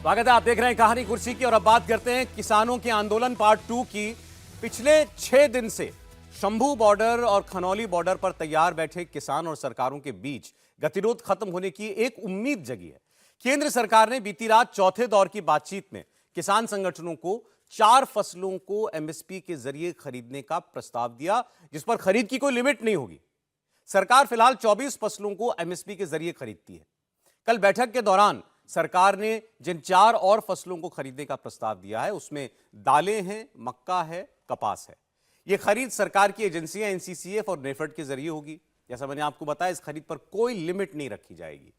स्वागत है, आप देख रहे हैं कहानी कुर्सी की। और अब बात करते हैं किसानों के आंदोलन पार्ट 2 की। पिछले 6 दिन से शंभू बॉर्डर और खनौली बॉर्डर पर तैयार बैठे किसान और सरकारों के बीच गतिरोध खत्म होने की एक उम्मीद जगी है। केंद्र सरकार ने बीती रात चौथे दौर की बातचीत में किसान संगठनों को 4 फसलों को एमएसपी के जरिए खरीदने का प्रस्ताव दिया, जिस पर खरीद की कोई लिमिट नहीं होगी। सरकार फिलहाल 24 फसलों को एमएसपी के जरिए खरीदती है। कल बैठक के दौरान सरकार ने जिन 4 और फसलों को खरीदने का प्रस्ताव दिया है, उसमें दालें हैं, मक्का है, कपास है। यह खरीद सरकार की एजेंसियां एनसीसीएफ और नेफेड के जरिए होगी। जैसा मैंने आपको बताया, इस खरीद पर कोई लिमिट नहीं रखी जाएगी।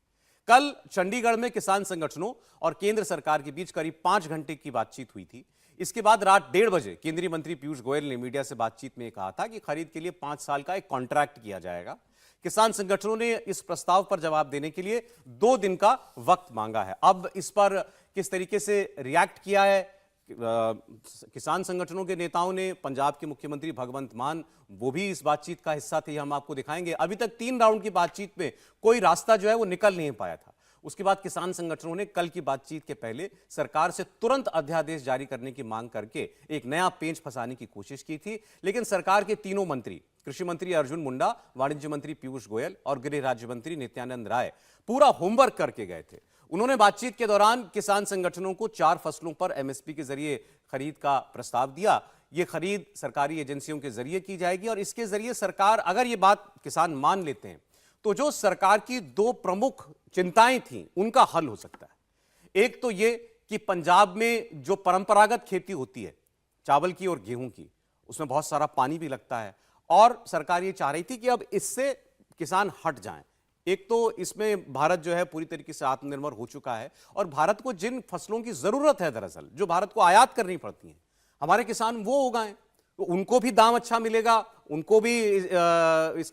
कल चंडीगढ़ में किसान संगठनों और केंद्र सरकार के बीच करीब 5 घंटे की बातचीत हुई थी। इसके बाद रात 1:30 बजे केंद्रीय मंत्री पीयूष गोयल ने मीडिया से बातचीत में कहा था कि खरीद के लिए 5 साल का एक कॉन्ट्रैक्ट किया जाएगा। किसान संगठनों ने इस प्रस्ताव पर जवाब देने के लिए 2 दिन का वक्त मांगा है। अब इस पर किस तरीके से रिएक्ट किया है किसान संगठनों के नेताओं ने, पंजाब के मुख्यमंत्री भगवंत मान वो भी इस बातचीत का हिस्सा थे, हम आपको दिखाएंगे। अभी तक 3 राउंड की बातचीत में कोई रास्ता जो है वो निकल नहीं पाया था। उसके बाद किसान संगठनों ने कल की बातचीत के पहले सरकार से तुरंत अध्यादेश जारी करने की मांग करके एक नया पेंच फंसाने की कोशिश की थी, लेकिन सरकार के तीनों मंत्री, कृषि मंत्री अर्जुन मुंडा, वाणिज्य मंत्री पीयूष गोयल और गृह राज्य मंत्री नित्यानंद राय पूरा होमवर्क करके गए थे। उन्होंने बातचीत के दौरान किसान संगठनों को 4 फसलों पर एमएसपी के जरिए खरीद का प्रस्ताव दिया। यह खरीद सरकारी एजेंसियों के जरिए की जाएगी और इसके जरिए सरकार, अगर यह बात किसान मान लेते हैं, तो जो सरकार की 2 प्रमुख चिंताएं थीं उनका हल हो सकता है। एक तो यह कि पंजाब में जो परंपरागत खेती होती है चावल की और गेहूं की, उसमें बहुत सारा पानी भी लगता है और सरकार ये चाह रही थी कि अब इससे किसान हट जाएं। एक तो इसमें भारत जो है पूरी तरीके से आत्मनिर्भर हो चुका है और भारत को जिन फसलों की जरूरत है, दरअसल जो भारत को आयात करनी पड़ती हैं, हमारे किसान वो उगाएं तो उनको भी दाम अच्छा मिलेगा, उनको भी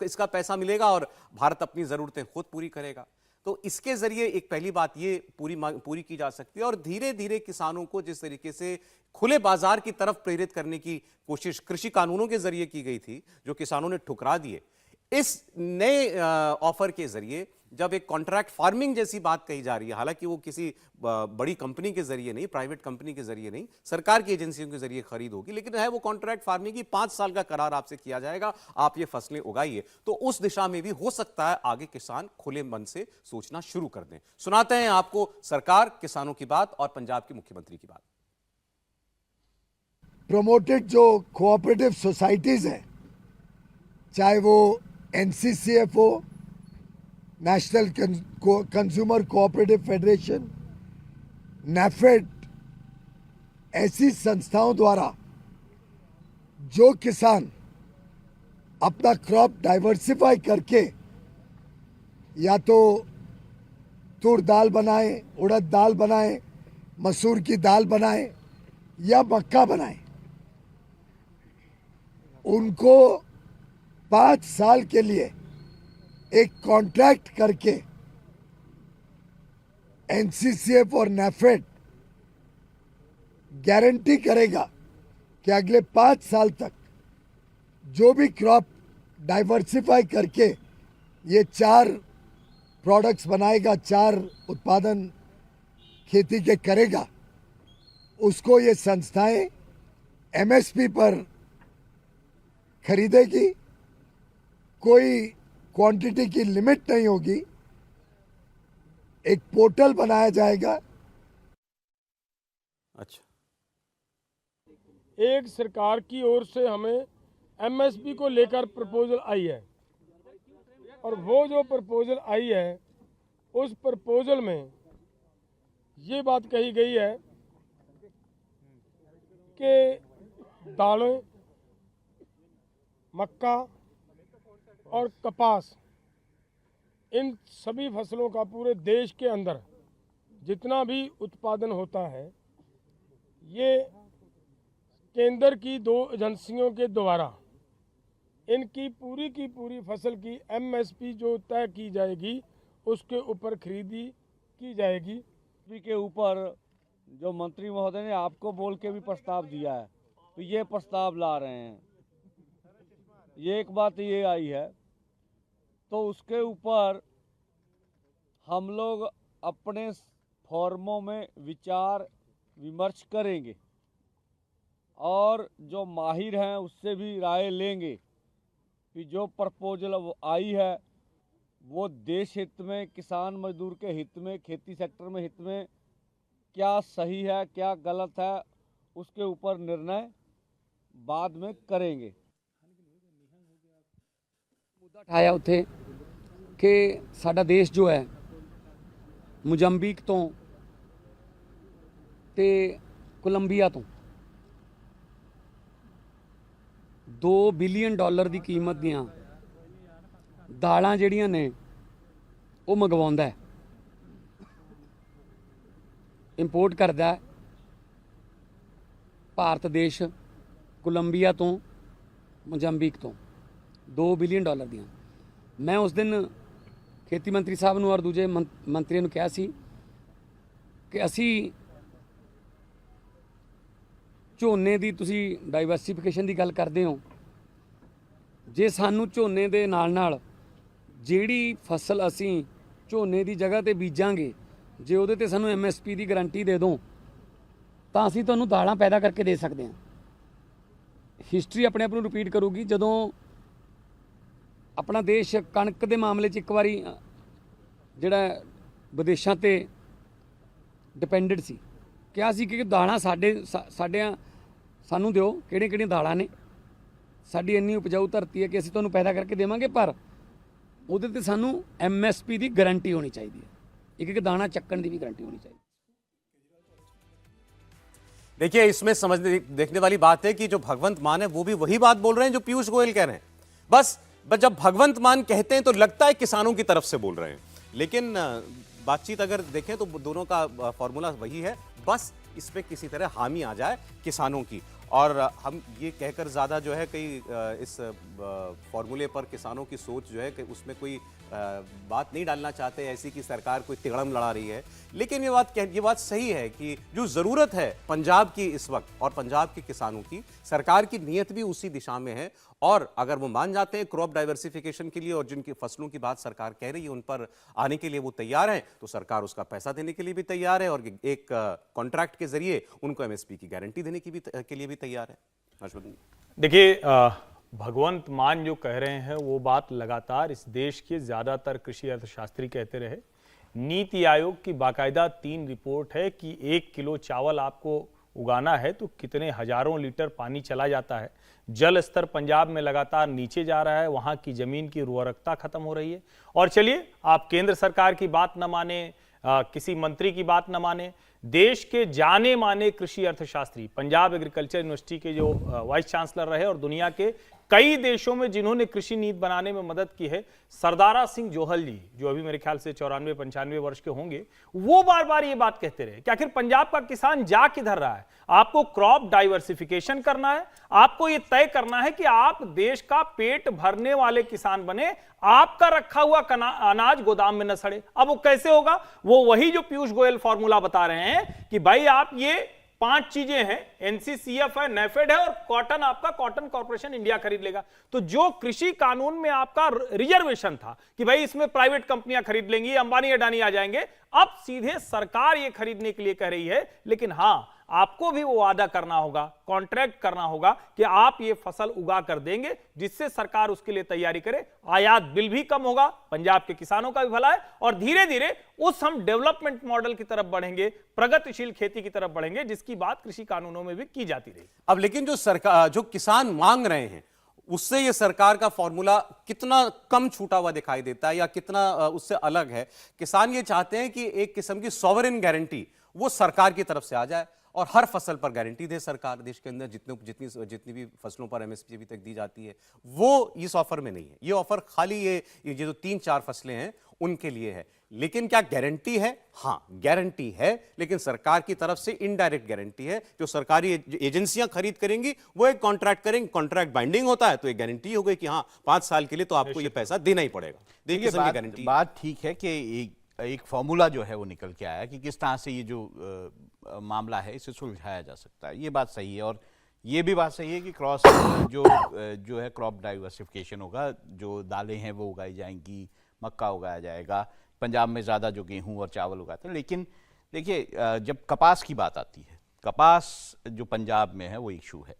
इसका पैसा मिलेगा और भारत अपनी जरूरतें खुद पूरी करेगा। तो इसके जरिए एक पहली बात ये पूरी की जा सकती है। और धीरे धीरे किसानों को जिस तरीके से खुले बाजार की तरफ प्रेरित करने की कोशिश कृषि कानूनों के जरिए की गई थी, जो किसानों ने ठुकरा दिए, इस नए ऑफर के जरिए जब एक कॉन्ट्रैक्ट फार्मिंग जैसी बात कही जा रही है, हालांकि वो किसी बड़ी कंपनी के जरिए नहीं, प्राइवेट कंपनी के जरिए नहीं, सरकार की एजेंसियों के जरिए खरीद होगी, लेकिन है वो कॉन्ट्रैक्ट फार्मिंग की 5 साल का करार आपसे किया जाएगा, आप ये फसलें उगाइए। तो उस दिशा में भी हो सकता है आगे किसान खुले मन से सोचना शुरू कर दें। सुनाते हैं आपको सरकार, किसानों की बात और पंजाब के मुख्यमंत्री की बात। प्रमोटेड जो कोऑपरेटिव सोसाइटीज हैं, चाहे वो एनसीसीएफ हो, national consumer cooperative federation, NAFED, ऐसी संस्थाओं द्वारा जो किसान अपना क्रॉप डाइवर्सिफाई करके या तो तूर दाल बनाए, उड़द दाल बनाए, मसूर की दाल बनाए या मक्का बनाए, उनको 5 साल के लिए एक कॉन्ट्रैक्ट करके एनसीसीएफ और नेफेड गारंटी करेगा कि अगले 5 साल तक जो भी क्रॉप डाइवर्सिफाई करके ये 4 प्रोडक्ट्स बनाएगा, 4 उत्पादन खेती के करेगा, उसको ये संस्थाएं एमएसपी पर खरीदेगी। कोई क्वांटिटी की लिमिट नहीं होगी। एक पोर्टल बनाया जाएगा। अच्छा, एक सरकार की ओर से हमें एमएसपी को लेकर प्रपोजल आई है और वो जो प्रपोजल आई है, उस प्रपोजल में ये बात कही गई है कि दालें, मक्का और कपास, इन सभी फसलों का पूरे देश के अंदर जितना भी उत्पादन होता है, ये केंद्र की 2 एजेंसियों के द्वारा इनकी पूरी की पूरी फसल की एमएसपी जो तय की जाएगी, उसके ऊपर खरीदी की जाएगी। के ऊपर जो मंत्री महोदय ने आपको बोल के भी प्रस्ताव दिया है, तो ये प्रस्ताव ला रहे हैं। ये एक बात ये आई है, तो उसके ऊपर हम लोग अपने फॉर्मों में विचार विमर्श करेंगे और जो माहिर हैं उससे भी राय लेंगे कि जो प्रपोजल आई है वो देश हित में, किसान मजदूर के हित में, खेती सेक्टर में हित में क्या सही है क्या गलत है, उसके ऊपर निर्णय बाद में करेंगे। मुद्दा उठाया उत्थे कि साडा देश जो है मोजंबीक तो ते कोलंबिया तो $2 बिलियन ਦੀ कीमत ਦੀਆਂ ਦਾਲਾਂ ਜਿਹੜੀਆਂ ਨੇ ਉਹ ਮੰਗਵਾਉਂਦਾ ਹੈ, ਇੰਪੋਰਟ ਕਰਦਾ ਹੈ ਭਾਰਤ ਦੇਸ਼ ਕੋਲੰਬੀਆ ਤੋਂ, मोजंबीक ਤੋਂ $2 ਬਿਲੀਅਨ ਦੀਆਂ। ਮੈਂ ਉਸ ਦਿਨ ਖੇਤੀ ਮੰਤਰੀ ਸਾਹਿਬ ਨੂੰ ਔਰ ਦੂਜੇ ਮੰਤਰੀਆਂ ਨੂੰ ਕਿਹਾ ਸੀ ਕਿ ਅਸੀਂ ਝੋਨੇ ਦੀ ਤੁਸੀਂ ਡਾਈਵਰਸੀਫਿਕੇਸ਼ਨ ਦੀ ਗੱਲ ਕਰਦੇ ਹੋ, ਜੇ ਸਾਨੂੰ ਝੋਨੇ ਦੇ ਨਾਲ ਜਿਹੜੀ ਫਸਲ ਅਸੀਂ ਝੋਨੇ ਦੀ ਜਗ੍ਹਾ ਤੇ ਬੀਜਾਂਗੇ ਜੇ ਉਹਦੇ ਤੇ ਸਾਨੂੰ MSP ਦੀ ਗਾਰੰਟੀ ਦੇ ਦਿਓ ਤਾਂ ਅਸੀਂ ਤੁਹਾਨੂੰ ਦਾਲਾਂ ਪੈਦਾ ਕਰਕੇ ਦੇ ਸਕਦੇ ਹਾਂ। ਹਿਸਟਰੀ ਆਪਣੇ ਆਪ ਨੂੰ ਰਿਪੀਟ ਕਰੂਗੀ। ਜਦੋਂ ਆਪਣਾ ਦੇਸ਼ ਕਣਕ ਦੇ ਮਾਮਲੇ 'ਚ ਇੱਕ ਵਾਰੀ ਜਿਹੜਾ ਵਿਦੇਸ਼ਾਂ ਤੇ ਡਿਪੈਂਡਡ ਸੀ, ਕਿਹਾ ਸੀ ਕਿ ਦਾਲਾਂ ਸਾਨੂੰ ਦਿਓ, ਕਿਹੜੀਆਂ ਦਾਲਾਂ ਨੇ, ਸਾਡੀ ਇੰਨੀ ਉਪਜਾਊ ਧਰਤੀ ਹੈ ਕਿ ਅਸੀਂ ਤੁਹਾਨੂੰ ਪੈਦਾ ਕਰਕੇ ਦੇਵਾਂਗੇ, ਪਰ ਉਹਦੇ ਤੇ ਸਾਨੂੰ MSP ਦੀ ਗਾਰੰਟੀ ਹੋਣੀ ਚਾਹੀਦੀ ਹੈ, ਇੱਕ ਦਾਣਾ ਚੱਕਣ ਦੀ ਵੀ ਗਾरंटी होनी चाहिए। देखिए, इसमें समझने देखने वाली बात है कि जो भगवंत मान है वो भी वही बात बोल रहे हैं जो पीयूष गोयल कह रहे हैं। बस जब भगवंत मान कहते हैं तो लगता है किसानों की तरफ से बोल रहे हैं, लेकिन बातचीत अगर देखें तो दोनों का फॉर्मूला वही है, बस इस पे किसी तरह हामी आ जाए किसानों की। और हम ये कहकर ज़्यादा जो है कई इस फॉर्मूले पर किसानों की सोच जो है कि उसमें कोई बात नहीं डालना चाहते ऐसी कि सरकार कोई तिगड़म लड़ा रही है, लेकिन ये बात सही है कि जो ज़रूरत है पंजाब की इस वक्त और पंजाब के किसानों की, सरकार की नीयत भी उसी दिशा में है। और अगर वो मान जाते हैं क्रॉप डाइवर्सिफिकेशन के लिए और जिनकी फसलों की बात सरकार कह रही है उन पर आने के लिए वो तैयार हैं, तो सरकार उसका पैसा देने के लिए भी तैयार है और एक कॉन्ट्रैक्ट के जरिए उनको MSP की गारंटी देने के लिए भी तैयार है। हर्षवर्धन, देखिए, भगवंत मान जो कह रहे हैं वो बात लगातार इस देश के ज्यादातर कृषि अर्थशास्त्री कहते रहे। नीति आयोग की बाकायदा 3 रिपोर्ट है कि 1 किलो चावल आपको उगाना है तो कितने हजारों लीटर पानी चला जाता है। जल स्तर पंजाब में लगातार नीचे जा रहा है, वहां की जमीन की उर्वरकता खत्म हो रही है। और चलिए, आप केंद्र सरकार की बात न माने, किसी मंत्री की बात न माने, देश के जाने माने कृषि अर्थशास्त्री, पंजाब एग्रीकल्चर यूनिवर्सिटी के जो वाइस चांसलर रहे और दुनिया के कई देशों में जिन्होंने कृषि नीति बनाने में मदद की है, सरदारा सिंह जोहल जी, जो अभी मेरे ख्याल से 94-95 वर्ष के होंगे, वो बार बार ये बात कहते रहे कि आखिर पंजाब का किसान जा किधर रहा है। आपको क्रॉप डाइवर्सिफिकेशन करना है, आपको ये तय करना है कि आप देश का पेट भरने वाले किसान बने, आपका रखा हुआ अनाज गोदाम में न सड़े। अब वो कैसे होगा? वो वही जो पीयूष गोयल फॉर्मूला बता रहे हैं कि भाई आप ये 5 चीजें हैं, NCCF है, नेफेड है और कॉटन, आपका कॉटन कॉर्पोरेशन इंडिया खरीद लेगा। तो जो कृषि कानून में आपका रिजर्वेशन था कि भाई इसमें प्राइवेट कंपनियां खरीद लेंगी, अंबानी अडानी आ जाएंगे, अब सीधे सरकार ये खरीदने के लिए कह रही है। लेकिन हां, आपको भी वो वादा करना होगा, कॉन्ट्रैक्ट करना होगा कि आप ये फसल उगा कर देंगे, जिससे सरकार उसके लिए तैयारी करे। आयात बिल भी कम होगा, पंजाब के किसानों का भी भला है और धीरे धीरे उस हम डेवलपमेंट मॉडल की तरफ बढ़ेंगे, प्रगतिशील खेती की तरफ बढ़ेंगे, जिसकी बात कृषि कानूनों में भी की जाती रही। अब लेकिन जो किसान मांग रहे हैं उससे ये सरकार का फॉर्मूला कितना कम छूटा हुआ दिखाई देता है या कितना उससे अलग है। किसान ये चाहते हैं कि एक किस्म की सॉवरेन गारंटी वो सरकार की तरफ से आ जाए और हर फसल पर गारंटी दे सरकार। देश के अंदर जितनी भी फसलों पर MSP अभी तक दी जाती है वो इस ऑफर में नहीं है। ये ऑफर खाली ये जो 3-4 फसलें हैं उनके लिए है। लेकिन क्या गारंटी है? हाँ, गारंटी है, लेकिन सरकार की तरफ से इनडायरेक्ट गारंटी है। जो सरकारी एजेंसियां खरीद करेंगी वो एक कॉन्ट्रैक्ट करेंगे, कॉन्ट्रैक्ट बाइंडिंग होता है तो एक गारंटी हो गई कि हाँ 5 साल के लिए तो आपको ये पैसा देना ही पड़ेगा। देखिए, बात ठीक है कि एक फॉर्मूला जो है वो निकल के आया कि किस तरह से ये जो मामला है इसे सुलझाया जा सकता है। ये बात सही है और ये भी बात सही है कि जो है क्रॉप डाइवर्सिफिकेशन होगा, जो दालें हैं वो उगाई जाएंगी, मक्का उगाया जाएगा, पंजाब में ज़्यादा जो गेहूं और चावल उगाते हैं। लेकिन देखिए, जब कपास की बात आती है, कपास जो पंजाब में है वो इशू है,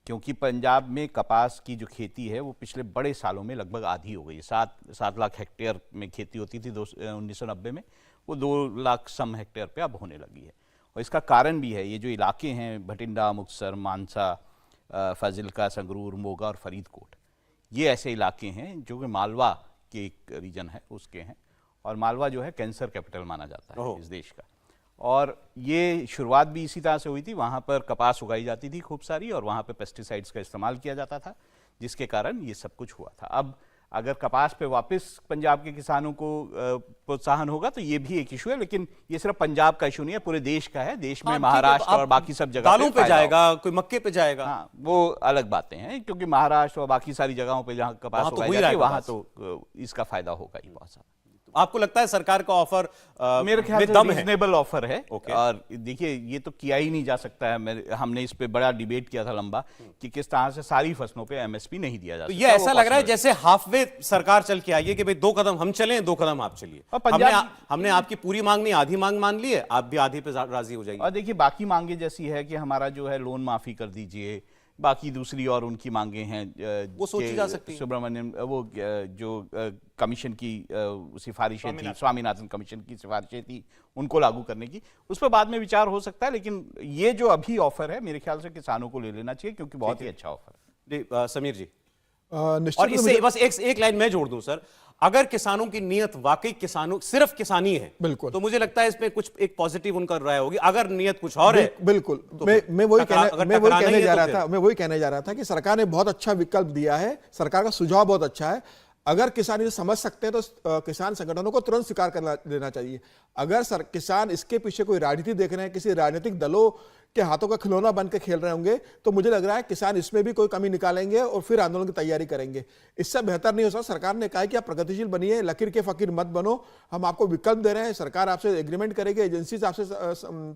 क्योंकि पंजाब में कपास की जो खेती है वो पिछले बड़े सालों में लगभग आधी हो गई। 7 लाख हेक्टेयर में खेती होती थी 1990 में, वो 2 लाख सम हेक्टेयर पे अब होने लगी है। और इसका कारण भी है, ये जो इलाके हैं भटिंडा, मुक्तसर, मानसा, फाजिल्का, संगरूर, मोगा और फरीदकोट, ये ऐसे इलाके हैं जो कि मालवा के एक रीजन है उसके हैं, और मालवा जो है कैंसर कैपिटल माना जाता है इस देश का। और ये शुरुआत भी इसी तरह से हुई थी, वहाँ पर कपास उगाई जाती थी खूब सारी, और वहाँ पर पेस्टिसाइड्स का इस्तेमाल किया जाता था, जिसके कारण ये सब कुछ हुआ था। अब अगर कपास पे वापस पंजाब के किसानों को प्रोत्साहन होगा तो ये भी एक इशू है, लेकिन ये सिर्फ पंजाब का इशू नहीं है, पूरे देश का है। देश में महाराष्ट्र और बाकी सब जगह दालों पे जाएगा, कोई मक्के पे जाएगा। हाँ, वो अलग बातें हैं, क्योंकि महाराष्ट्र और बाकी सारी जगहों पे जहाँ कपास उगाई जाती है वहाँ तो इसका फायदा होगा ही बहुत सारा। आपको लगता है सरकार का ऑफर मेरे ख्याल से रीजनेबल ऑफर है। Okay. और देखिए, ये तो किया ही नहीं जा सकता है। हमने इस पे बड़ा डिबेट किया था लंबा, कि किस तरह से सारी फसलों पे एमएसपी नहीं दिया जा सकता। तो ये ऐसा लग रहा है जैसे हाफवे सरकार चल के आई है कि भाई 2 कदम हम चलें, 2 कदम आप चलिए। हमने आपकी पूरी मांग नहीं, आधी मांग मान ली है, आप भी आधी पे राजी हो जाइए। और देखिए, बाकी मांगे जैसी है कि हमारा जो है लोन माफी कर दीजिए, बाकी दूसरी और उनकी मांगे हैं वो सोची जा सकती है। सुब्रमण्यम, वो जो कमीशन की सिफारिशें थी, स्वामीनाथन कमीशन की सिफारिशें थी, उनको लागू करने की, उस पर बाद में विचार हो सकता है। लेकिन ये जो अभी ऑफर है, मेरे ख्याल से किसानों को ले लेना चाहिए, क्योंकि बहुत ही अच्छा ऑफर है। समीर जी, और इससे बस एक लाइन मैं जोड़ दूं सर, अगर किसानों की नीयत वाकई किसानों सिर्फ किसानी है, बिल्कुल, तो मुझे लगता है इसमें कुछ एक पॉजिटिव उनका राय होगी। अगर नीयत कुछ और है, बिल्कुल, तो मैं वही कहने जा रहा था कि सरकार ने बहुत अच्छा विकल्प दिया है, सरकार का सुझाव बहुत अच्छा है। अगर किसान इसे समझ सकते हैं तो किसान संगठनों को तुरंत स्वीकार कर लेना चाहिए। अगर किसान इसके पीछे कोई राजनीति देख रहे हैं, किसी राजनीतिक दलों के हाथों का खिलौना बन के खेल रहे होंगे, तो मुझे लग रहा है किसान इसमें भी कोई कमी निकालेंगे और फिर आंदोलन की तैयारी करेंगे। इससे बेहतर नहीं हो सकता। सरकार ने कहा कि आप प्रगतिशील बनिए, लकीर के फकीर मत बनो, हम आपको विकल्प दे रहे हैं। सरकार आपसे एग्रीमेंट करेगी, एजेंसी से आपसे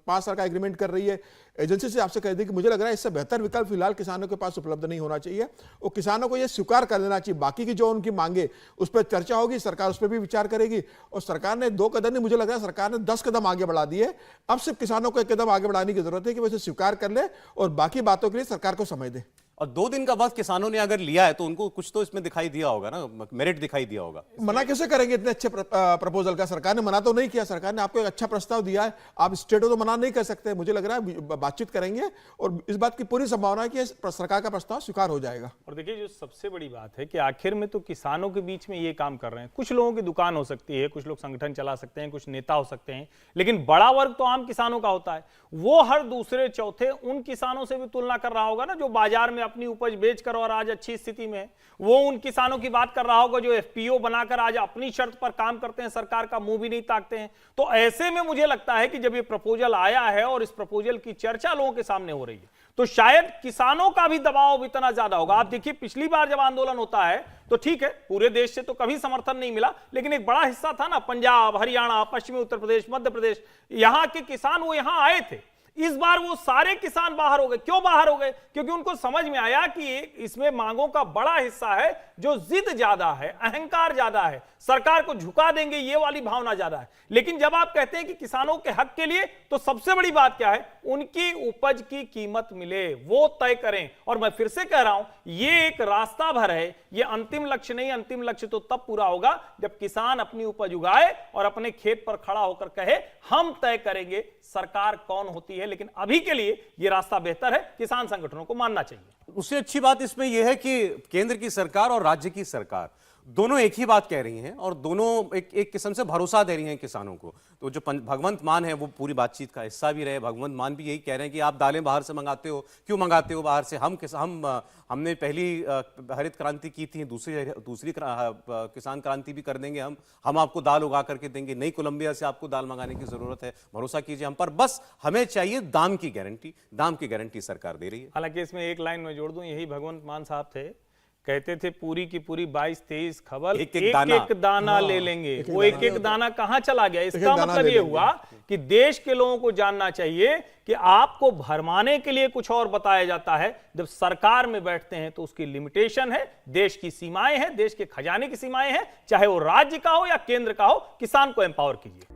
5 साल का एग्रीमेंट कर रही है, एजेंसी से आपसे कह दी कि मुझे लग रहा है इससे बेहतर विकल्प फिलहाल किसानों के पास उपलब्ध नहीं होना चाहिए, और किसानों को यह स्वीकार कर लेना चाहिए। बाकी की जो उनकी मांगे उस पर चर्चा होगी, सरकार उस पर भी विचार करेगी। और सरकार ने 2 कदम नहीं, मुझे लग रहा है सरकार ने 10 कदम आगे बढ़ा दिए। अब सिर्फ किसानों को 1 कदम आगे बढ़ाने की जरूरत है कि वो इसे स्वीकार कर ले और बाकी बातों के लिए सरकार को समय दे। और 2 दिन का वक्त किसानों ने अगर लिया है तो उनको कुछ तो इसमें दिखाई दिया होगा ना, मेरिट दिखाई दिया होगा। मना कैसे करेंगे इतने अच्छे प्रपोजल का? सरकार ने मना तो नहीं किया, सरकार ने आपको एक अच्छा प्रस्ताव दिया है, आप स्टेट तो मना नहीं कर सकते। मुझे लग रहा है बातचीत करेंगे और इस बात की पूरी संभावना है कि सरकार का प्रस्ताव स्वीकार हो जाएगा। और देखिए, जो सबसे बड़ी बात है कि आखिर में तो किसानों के बीच में ये काम कर रहे हैं। कुछ लोगों की दुकान हो सकती है, कुछ लोग संगठन चला सकते हैं, कुछ नेता हो सकते हैं, लेकिन बड़ा वर्ग तो आम किसानों का होता है। वो हर दूसरे चौथे उन किसानों से भी तुलना कर रहा होगा ना, जो बाजार में अपनी उपज बेचकर और आज अच्छी स्थिति में है। वो उन किसानों की बात कर रहा होगा जो एफपीओ बनाकर आज अपनी शर्त पर काम करते हैं, सरकार का मुंह भी नहीं ताकते हैं। तो ऐसे में मुझे लगता है कि जब ये प्रपोजल आया है और इस प्रपोजल की चर्चा लोगों के सामने हो रही है, तो शायद किसानों का भी दबाव इतना ज्यादा होगा। आप देखिए, पिछली बार जब आंदोलन होता है तो ठीक है, पूरे देश से तो कभी समर्थन नहीं मिला, लेकिन एक बड़ा हिस्सा था ना, पंजाब, हरियाणा, पश्चिमी उत्तर प्रदेश, मध्य प्रदेश, यहां के किसान वो यहां आए थे। इस बार वो सारे किसान बाहर हो गए। क्यों बाहर हो गए? क्योंकि उनको समझ में आया कि इसमें मांगों का बड़ा हिस्सा है जो जिद ज्यादा है, अहंकार ज्यादा है, सरकार को झुका देंगे ये वाली भावना ज्यादा है। लेकिन जब आप कहते हैं कि किसानों के हक के लिए, तो सबसे बड़ी बात क्या है? उनकी उपज की कीमत मिले, वो तय करें। और मैं फिर से कह रहा हूं, ये एक रास्ता भर है, ये अंतिम लक्ष्य नहीं। अंतिम लक्ष्य तो तब पूरा होगा जब किसान अपनी उपज उगाए और अपने खेत पर खड़ा होकर कहे हम तय करेंगे सरकार कौन होती है। लेकिन अभी के लिए ये रास्ता बेहतर है, किसान संगठनों को मानना चाहिए। उससे अच्छी बात इसमें यह है कि केंद्र की सरकार और राज्य की सरकार दोनों एक ही बात कह रही हैं और दोनों एक किस्म से भरोसा दे रही हैं किसानों को। तो जो भगवंत मान है वो पूरी बातचीत का हिस्सा भी रहे। भगवंत मान भी यही कह रहे हैं कि आप दालें बाहर से मंगाते हो, क्यों मंगाते हो बाहर से? हमने पहली हरित क्रांति की थी, दूसरी किसान क्रांति भी कर देंगे हम आपको दाल उगा करके देंगे, नई कोलंबिया से आपको दाल मंगाने की जरूरत है, भरोसा कीजिए हम पर, बस हमें चाहिए दाम की गारंटी सरकार दे रही है। हालांकि इसमें एक लाइन मैं जोड़ दूं, यही भगवंत मान साहब थे, कहते थे पूरी की पूरी 22-23 खबर एक दाना ले लेंगे। वो एक दाना कहां चला गया? इसका मतलब ये हुआ कि देश के लोगों को जानना चाहिए कि आपको भरमाने के लिए कुछ और बताया जाता है। जब सरकार में बैठते हैं तो उसकी लिमिटेशन है, देश की सीमाएं हैं, देश के खजाने की सीमाएं हैं, चाहे वो राज्य का हो या केंद्र का हो। किसान को एम्पावर कीजिए।